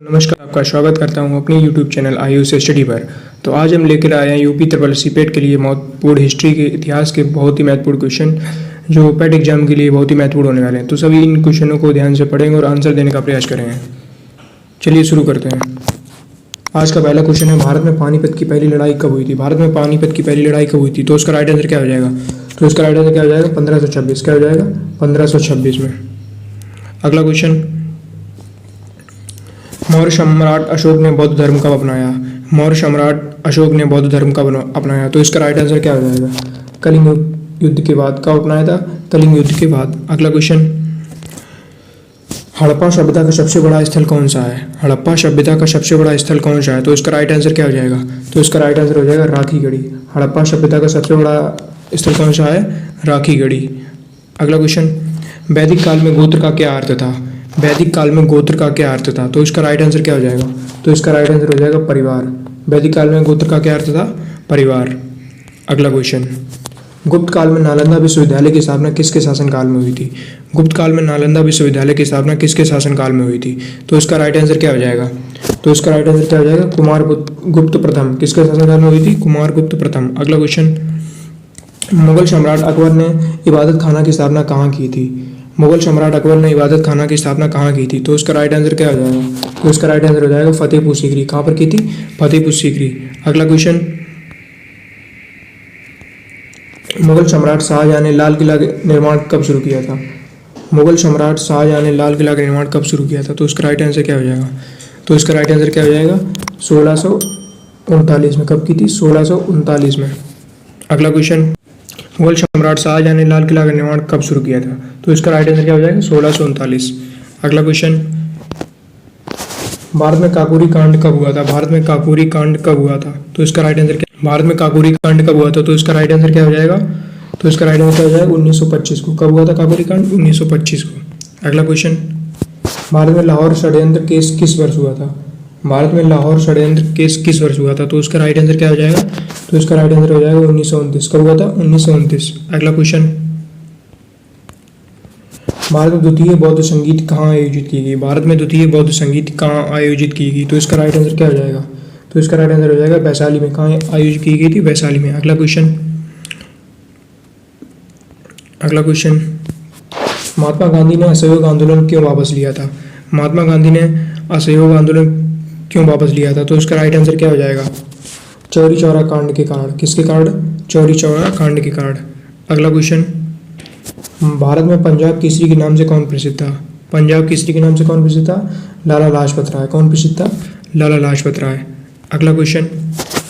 नमस्कार, आपका स्वागत करता हूं अपने YouTube चैनल आयुष स्टडी पर। तो आज हम लेकर आए हैं यूपी ट्रिपल सीपेट के लिए महत्वपूर्ण हिस्ट्री के इतिहास के बहुत ही महत्वपूर्ण क्वेश्चन जो पेट एग्जाम के लिए बहुत ही महत्वपूर्ण होने वाले हैं। तो सभी इन क्वेश्चनों को ध्यान से पढ़ेंगे और आंसर देने का प्रयास करेंगे। चलिए शुरू करते हैं। आज का पहला क्वेश्चन है, भारत में पानीपत की पहली लड़ाई कब हुई थी? भारत में पानीपत की पहली लड़ाई कब हुई थी? तो उसका राइट आंसर क्या हो जाएगा? तो इसका राइट आंसर क्या हो जाएगा? 1526। क्या हो जाएगा? 1526 में। अगला क्वेश्चन, मौर्य सम्राट अशोक ने बौद्ध धर्म कब अपनाया? मौर्य सम्राट अशोक ने बौद्ध धर्म कब अपनाया? तो इसका राइट आंसर क्या हो जाएगा? कलिंग युद्ध के बाद। कब अपनाया था? कलिंग युद्ध के बाद। अगला क्वेश्चन, हड़प्पा सभ्यता का सबसे बड़ा स्थल कौन सा है? हड़प्पा सभ्यता का सबसे बड़ा स्थल कौन सा है? तो इसका राइट आंसर क्या हो जाएगा? तो इसका राइट आंसर हो जाएगा राखीगढ़ी। हड़प्पा सभ्यता का सबसे बड़ा स्थल कौन सा है? राखीगढ़ी। अगला क्वेश्चन, वैदिक काल में गोत्र का क्या अर्थ था? वैदिक काल में गोत्र का क्या अर्थ था? तो इसका राइट आंसर क्या हो जाएगा? तो इसका राइट आंसर हो जाएगा परिवार। वैदिक काल में गोत्र का क्या अर्थ था? परिवार। अगला क्वेश्चन, गुप्त काल में नालंदा विश्वविद्यालय की स्थापना किसके शासनकाल में हुई थी? गुप्त काल में नालंदा विश्वविद्यालय की स्थापना किसके शासनकाल में हुई थी? तो इसका राइट आंसर क्या हो जाएगा? तो इसका राइट आंसर क्या हो जाएगा? कुमारगुप्त प्रथम। किसके शासनकाल में हुई थी? कुमारगुप्त प्रथम। अगला क्वेश्चन, मुगल सम्राट अकबर ने इबादत खाना की स्थापना कहाँ की थी? मुगल सम्राट अकबर ने इबादत खाना की स्थापना कहाँ की थी? तो इसका राइट आंसर क्या हो जाएगा? तो इसका राइट आंसर हो जाएगा फतेहपुर सीकरी। कहाँ पर की थी? फतेहपुर सीकरी। अगला क्वेश्चन, मुगल सम्राट शाहजहां ने लाल किला निर्माण कब शुरू किया था? मुगल सम्राट शाहजहां ने लाल किला का निर्माण कब शुरू किया था? तो इसका राइट आंसर क्या हो जाएगा? तो इसका राइट आंसर क्या हो जाएगा? 1639 में। कब की थी? 1639 में। अगला क्वेश्चन, मुगल सम्राट शाहजहां ने लाल किला का निर्माण कब शुरू किया था? तो इसका राइट आंसर क्या हो जाएगा? 1639। अगला क्वेश्चन, भारत में काकोरी कांड कब हुआ था? भारत में काकोरी कांड कब हुआ था? तो इसका राइट आंसर क्या? भारत में काकोरी कांड कब हुआ था? तो इसका राइट आंसर क्या हो जाएगा? तो इसका राइट आंसर क्या हो जाएगा? 1925 को। कब हुआ था काकोरी कांड? 1925 को। अगला क्वेश्चन, भारत में लाहौर षड्यंत्र केस किस वर्ष हुआ था? भारत में लाहौर षड्यंत्र केस किस वर्ष हुआ था? तो उसका राइट आंसर क्या हो जाएगा? तो इसका राइट आंसर हो जाएगा 1929। कब हुआ था? 1929। अगला क्वेश्चन, भारत में द्वितीय बौद्ध संगीत कहाँ आयोजित की गई? भारत में द्वितीय बौद्ध संगीत कहाँ आयोजित की गई? तो इसका राइट आंसर क्या हो जाएगा? तो इसका राइट आंसर हो जाएगा वैशाली में। कहाँ आयोजित की गई थी? वैशाली में। अगला क्वेश्चन, महात्मा गांधी ने असहयोग आंदोलन क्यों वापस लिया था? महात्मा गांधी ने असहयोग आंदोलन क्यों वापस लिया था? तो इसका राइट आंसर क्या हो जाएगा? चौरी चौरा कांड के कारण। किसके कारण? चौरी चौरा कांड के कारण। अगला क्वेश्चन, भारत में पंजाब केसरी के नाम से कौन प्रसिद्ध था? पंजाब केसरी के नाम से कौन प्रसिद्ध था? लाला लाजपत राय। कौन प्रसिद्ध था? लाला लाजपत राय। अगला क्वेश्चन,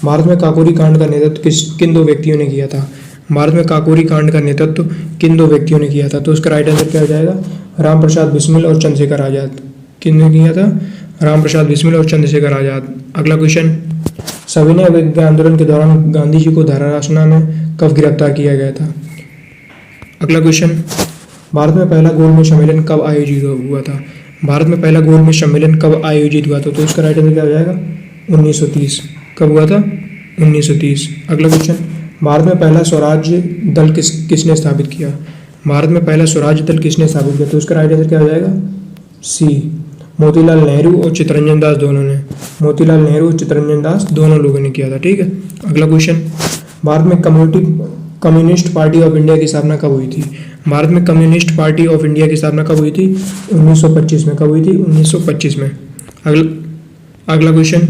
भारत में काकोरी कांड का नेतृत्व किन दो व्यक्तियों ने किया था? भारत में काकोरी कांड का नेतृत्व किन दो व्यक्तियों ने किया था? तो उसका राइट आंसर क्या हो जाएगा? राम प्रसाद बिस्मिल और चंद्रशेखर आजाद। किसने किया था? राम प्रसाद बिस्मिल और चंद्रशेखर आजाद। अगला क्वेश्चन, सविनय अवज्ञा आंदोलन के दौरान गांधी जी को धारासाना में कब गिरफ्तार किया गया था? अगला क्वेश्चन, भारत में पहला गोलमेज सम्मेलन कब आयोजित हुआ था? भारत में पहला गोलमेज सम्मेलन कब आयोजित हुआ था? तो उसका राइट आंसर क्या हो जाएगा? 1930। कब हुआ था? 1930। अगला क्वेश्चन, भारत में पहला स्वराज्य दल किसने स्थापित किया? भारत में पहला स्वराज्य दल किसने स्थापित किया? तो उसका राइट आंसर क्या हो जाएगा? सी, मोतीलाल नेहरू और चित्तरंजन दास दोनों ने। मोतीलाल नेहरू और चित्तरंजन दास दोनों लोगों ने किया था। ठीक है। अगला क्वेश्चन, भारत में कम्युनिस्ट पार्टी ऑफ इंडिया की स्थापना कब हुई थी? भारत में कम्युनिस्ट पार्टी ऑफ इंडिया की स्थापना कब हुई थी? 1925 में। कब हुई थी? 1925 में। अगला क्वेश्चन,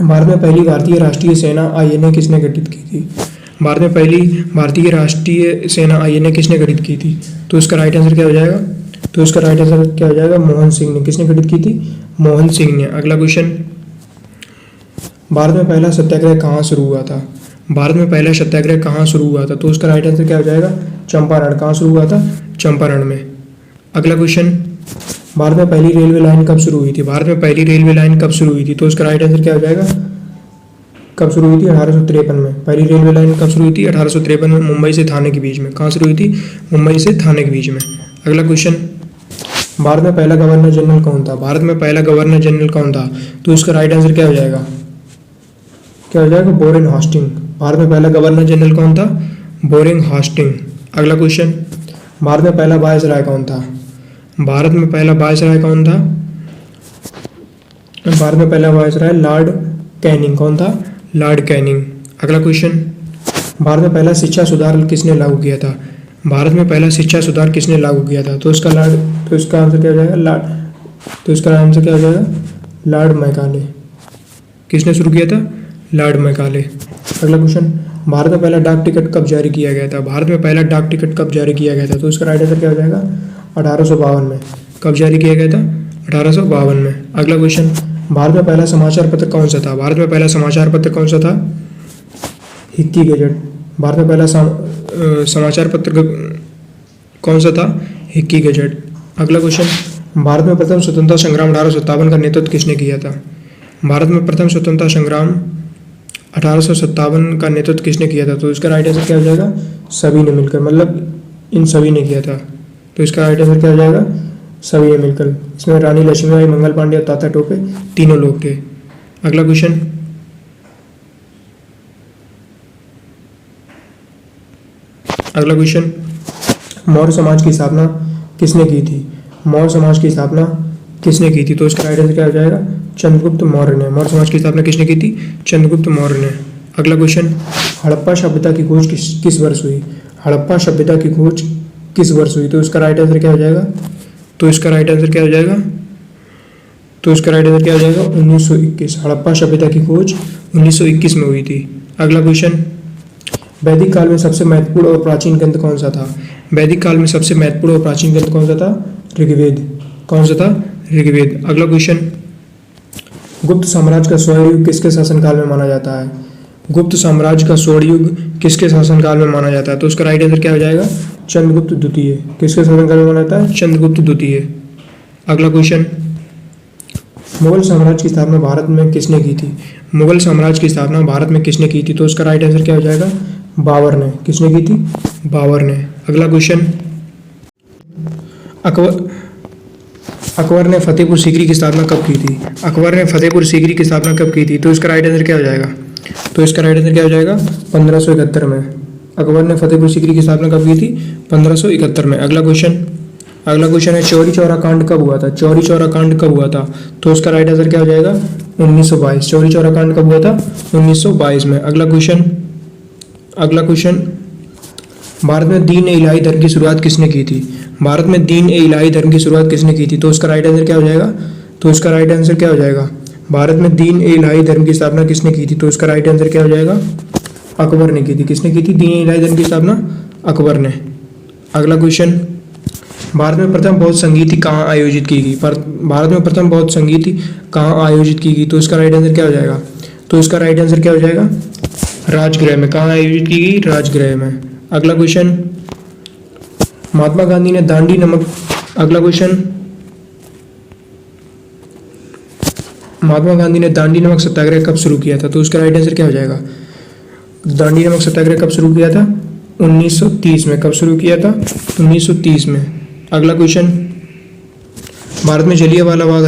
भारत में पहली भारतीय राष्ट्रीय सेना INA किसने गठित की थी? भारत में पहली भारतीय राष्ट्रीय सेना INA किसने गठित की थी? तो इसका राइट आंसर क्या हो जाएगा? तो इसका राइट आंसर क्या हो जाएगा? मोहन सिंह ने। किसने गठित की थी? मोहन सिंह ने। अगला क्वेश्चन, भारत में पहला सत्याग्रह कहाँ शुरू हुआ था? भारत में पहला सत्याग्रह कहाँ शुरू हुआ था? तो उसका राइट आंसर क्या हो जाएगा? चंपारण। कहाँ शुरू हुआ था? चंपारण में। अगला क्वेश्चन, भारत में पहली रेलवे लाइन कब शुरू हुई थी? भारत में पहली रेलवे लाइन कब शुरू हुई थी? तो उसका राइट आंसर क्या हो जाएगा? कब शुरू हुई थी? 1853 में। पहली रेलवे लाइन कब शुरू हुई थी? 1853 में, मुंबई से थाने के बीच में। कहाँ शुरू हुई थी? मुंबई से थाने के बीच में। अगला क्वेश्चन, भारत में पहला गवर्नर जनरल कौन था? भारत में पहला गवर्नर जनरल कौन था? तो इसका राइट आंसर क्या हो जाएगा? क्या हो जाएगा? Borane Hastings. भारत में पहला गवर्नर जनरल कौन था? Borane Hastings. अगला क्वेश्चन, भारत में पहला वायसराय कौन था? भारत में पहला वायसराय कौन था? भारत में पहला वायसराय लॉर्ड कैनिंग। कौन था? Lord Canning. अगला क्वेश्चन, भारत में पहला शिक्षा सुधार किसने लागू किया था? भारत में पहला शिक्षा सुधार किसने लागू किया था? तो इसका आंसर क्या हो जाएगा? Lord Macaulay. किसने शुरू किया था? Lord Macaulay. अगला क्वेश्चन, भारत में पहला डाक टिकट कब जारी किया गया था? भारत में पहला डाक टिकट कब जारी किया गया था? तो इसका राइट आंसर क्या हो जाएगा? 1852 में। कब जारी किया गया था? 1852 में। अगला क्वेश्चन, भारत में पहला समाचार पत्र कौन सा था? भारत में पहला समाचार पत्र कौन सा था? Hickey gadget. भारत में पहला समाचार पत्र कौन सा था? Hickey gadget. अगला क्वेश्चन, भारत में प्रथम स्वतंत्रता संग्राम 1857 का नेतृत्व किसने किया था? भारत में प्रथम स्वतंत्रता संग्राम 1857 का नेतृत्व किसने किया था? तो इसका राइट आंसर क्या हो जाएगा? सभी ने मिलकर, मतलब इन सभी ने किया था। तो इसका राइट आंसर क्या हो जाएगा? सभी ने मिलकर। इसमें रानी लक्ष्मीबाई, मंगल पांडे और तात्या टोपे तीनों लोग थे। अगला क्वेश्चन, मौर्य समाज की स्थापना किसने की थी? मौर्य समाज की स्थापना किसने की थी? तो इसका राइट आंसर क्या हो जाएगा? चंद्रगुप्त मौर्य ने। मौर्य समाज की स्थापना किसने की थी? चंद्रगुप्त मौर्य ने। अगला क्वेश्चन, हड़प्पा सभ्यता की खोज किस वर्ष हुई? हड़प्पा सभ्यता की खोज किस वर्ष हुई? तो इसका राइट आंसर क्या हो जाएगा? 1921। हड़प्पा सभ्यता की खोज 1921 में हुई थी। अगला क्वेश्चन, वैदिक काल में सबसे महत्वपूर्ण और प्राचीन ग्रंथ कौन सा था? वैदिक काल में सबसे महत्वपूर्ण और प्राचीन ग्रंथ कौन सा था? ऋग्वेद। कौन सा था? ऋग्वेद। अगला क्वेश्चन, गुप्त साम्राज्य का स्वर्ण युग किसके शासनकाल में माना जाता है? गुप्त साम्राज्य का स्वर्ण युग किसके शासनकाल में माना जाता है? तो उसका राइट आंसर क्या हो जाएगा? चंद्रगुप्त द्वितीय। किसके शासनकाल में माना जाता है? चंद्रगुप्त द्वितीय। अगला क्वेश्चन, मुगल साम्राज्य की स्थापना भारत में किसने की थी? मुगल साम्राज्य की स्थापना भारत में किसने की थी? तो उसका राइट आंसर क्या हो जाएगा? बाबर ने। किसने की थी? बाबर ने। अगला क्वेश्चन, अकबर ने फतेहपुर सीकरी की स्थापना कब की थी? अकबर ने फतेहपुर सीकरी की स्थापना कब की थी? तो इसका राइट आंसर क्या हो जाएगा? 1571 में। अकबर ने फतेहपुर सीकरी की स्थापना कब की थी? 1571 में। अगला क्वेश्चन है, चौरी चौरा कांड कब हुआ था? चौरी चौरा कांड कब हुआ था? तो उसका राइट आंसर क्या हो जाएगा? 1922। चौरी चौरा कांड कब हुआ था? 1922 में। अगला क्वेश्चन, भारत में दीन ए इलाही धर्म की शुरुआत किसने की थी? भारत में दीन ए इलाही धर्म की शुरुआत किसने की थी? तो उसका राइट आंसर क्या हो जाएगा? भारत में दीन ए इलाही धर्म की स्थापना किसने की थी? तो उसका राइट आंसर क्या हो जाएगा? अकबर ने की थी। किसने की थी दीन ए इलाही धर्म की स्थापना? अकबर ने। अगला क्वेश्चन, भारत में प्रथम बौद्ध संगीति कहाँ आयोजित की गई? भारत में प्रथम बौद्ध संगीति कहाँ आयोजित की गई? तो इसका राइट आंसर क्या हो जाएगा? राजगृह में। कहाँ आयोजित की गई? राजगृह में। अगला क्वेश्चन, महात्मा गांधी ने दांडी नमक सत्याग्रह कब शुरू किया था? तो उसका राइट आंसर क्या हो जाएगा? दांडी नमक सत्याग्रह कब शुरू किया था? 1930 में। कब शुरू किया था? 1930 में। अगला क्वेश्चन, भारत में जलियांवाला बाग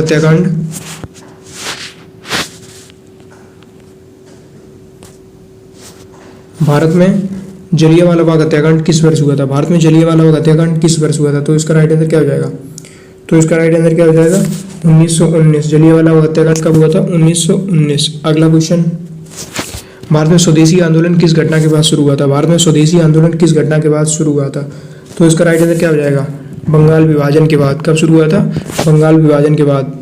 हत्याकांड किस वर्ष हुआ था? भारत में जलियांवाला बाग हत्याकांड किस वर्ष हुआ था? तो इसका राइट आंसर क्या हो जाएगा? 1919। जलियांवाला बाग हत्याकांड कब हुआ था? 1919। अगला क्वेश्चन, भारत में स्वदेशी आंदोलन किस घटना के बाद शुरू हुआ था? भारत में स्वदेशी आंदोलन किस घटना के बाद शुरू हुआ था? तो इसका राइट आंसर क्या हो जाएगा? बंगाल विभाजन के बाद। कब शुरू हुआ था? बंगाल विभाजन के बाद।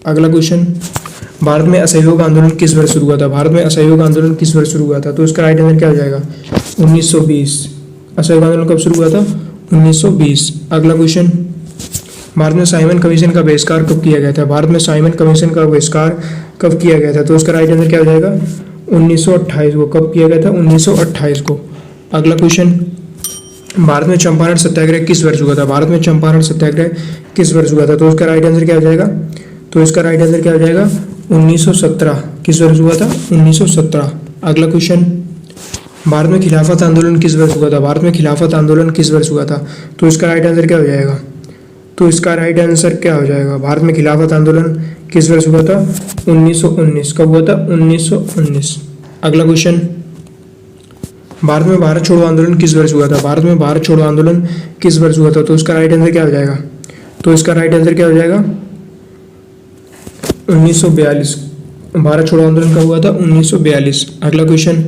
अगला क्वेश्चन, भारत में असहयोग आंदोलन किस वर्ष शुरू हुआ था? भारत में असहयोग आंदोलन किस वर्ष शुरू हुआ था? तो इसका राइट आंसर क्या हो जाएगा? 1920। असहयोग आंदोलन कब शुरू हुआ था? 1920। अगला क्वेश्चन, भारत में साइमन कमीशन का बहिष्कार कब किया गया था? भारत में साइमन कमीशन का बहिष्कार कब किया गया था? तो इसका राइट आंसर क्या हो जाएगा? 1928 को। कब किया गया था? 1928 को। अगला क्वेश्चन, भारत में चंपारण सत्याग्रह किस वर्ष हुआ था? भारत में चंपारण सत्याग्रह किस वर्ष हुआ था? तो इसका राइट आंसर क्या हो जाएगा? 1917। किस वर्ष हुआ था? 1917। अगला क्वेश्चन, भारत में खिलाफत आंदोलन किस वर्ष हुआ था? भारत में खिलाफत आंदोलन किस वर्ष हुआ था? तो इसका राइट आंसर क्या हो जाएगा? भारत में खिलाफत आंदोलन किस वर्ष हुआ था? 1919। कब हुआ था? 1919। अगला क्वेश्चन, भारत में भारत छोड़ो आंदोलन किस वर्ष हुआ था? भारत में भारत छोड़ो आंदोलन किस वर्ष हुआ था? तो इसका राइट आंसर क्या हो जाएगा? 1942। भारत छोड़ो आंदोलन कब हुआ था? 1942। अगला क्वेश्चन,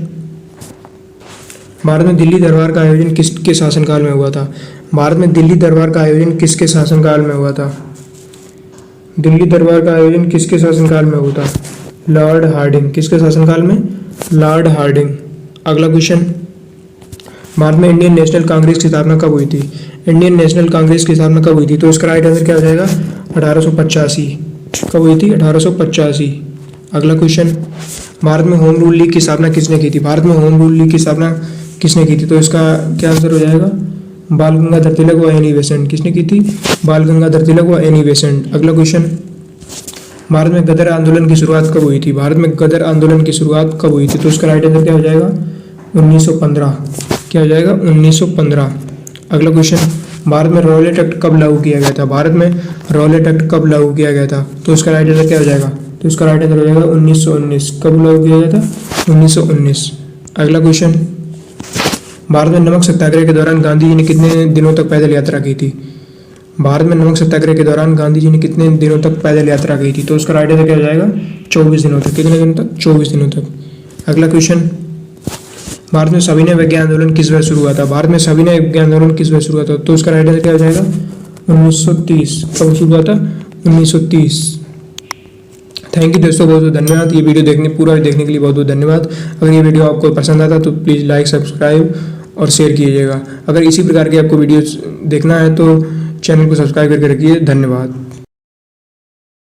भारत में दिल्ली दरबार का आयोजन किसके शासनकाल में हुआ था? भारत में दिल्ली दरबार का आयोजन किसके शासनकाल में हुआ था? दिल्ली दरबार का आयोजन किसके शासनकाल में हुआ था? Lord Hardinge. किसके शासनकाल में? Lord Hardinge. अगला क्वेश्चन, भारत में इंडियन नेशनल कांग्रेस की स्थापना कब हुई थी? इंडियन नेशनल कांग्रेस की स्थापना कब हुई थी? तो इसका राइट आंसर क्या हो जाएगा? 1885। कब हुई थी? 1885। अगला क्वेश्चन, भारत में होम रूल लीग की स्थापना किसने की थी? भारत में होम रूल लीग की स्थापना किसने की थी? तो इसका क्या आंसर हो जाएगा? बाल गंगाधर तिलक व एनी बेसेंट। किसने की थी? बाल गंगाधर तिलक व एनी बेसेंट। अगला क्वेश्चन, भारत में गदर आंदोलन की शुरुआत कब हुई थी? भारत में गदर आंदोलन की शुरुआत कब हुई थी? तो इसका राइट आंसर क्या हो जाएगा? 1915। क्या हो जाएगा? 1915। अगला क्वेश्चन, भारत में रॉलेट एक्ट कब लागू किया गया था? भारत में रॉलेट एक्ट कब लागू किया गया था? तो इसका राइट आंसर क्या हो जाएगा? तो इसका राइट आंसर हो जाएगा 1919। कब लागू किया गया था? 1919। अगला क्वेश्चन, भारत में नमक सत्याग्रह के दौरान गांधी जी ने कितने दिनों तक पैदल यात्रा की थी? भारत में नमक सत्याग्रह के दौरान गांधी जी ने कितने दिनों तक पैदल यात्रा की थी? तो उसका राइट आंसर क्या हो जाएगा? 24 दिनों तक। कितने दिनों तक? 24 दिनों तक। अगला क्वेश्चन, भारत में सविनय विज्ञान आंदोलन किस वर्ष शुरू हुआ था? भारत में सविनय विज्ञान आंदोलन किस वर्ष शुरू हुआ था? तो उसका राइट आंसर क्या हो जाएगा? 1930। कब शुरू हुआ था? 1930। थैंक यू दोस्तों, बहुत बहुत धन्यवाद। ये वीडियो पूरा देखने के लिए बहुत बहुत धन्यवाद। अगर ये वीडियो आपको पसंद आता तो प्लीज़ लाइक, सब्सक्राइब और शेयर कीजिएगा। अगर इसी प्रकार की आपको वीडियोस देखना है तो चैनल को सब्सक्राइब करके रखिए। धन्यवाद।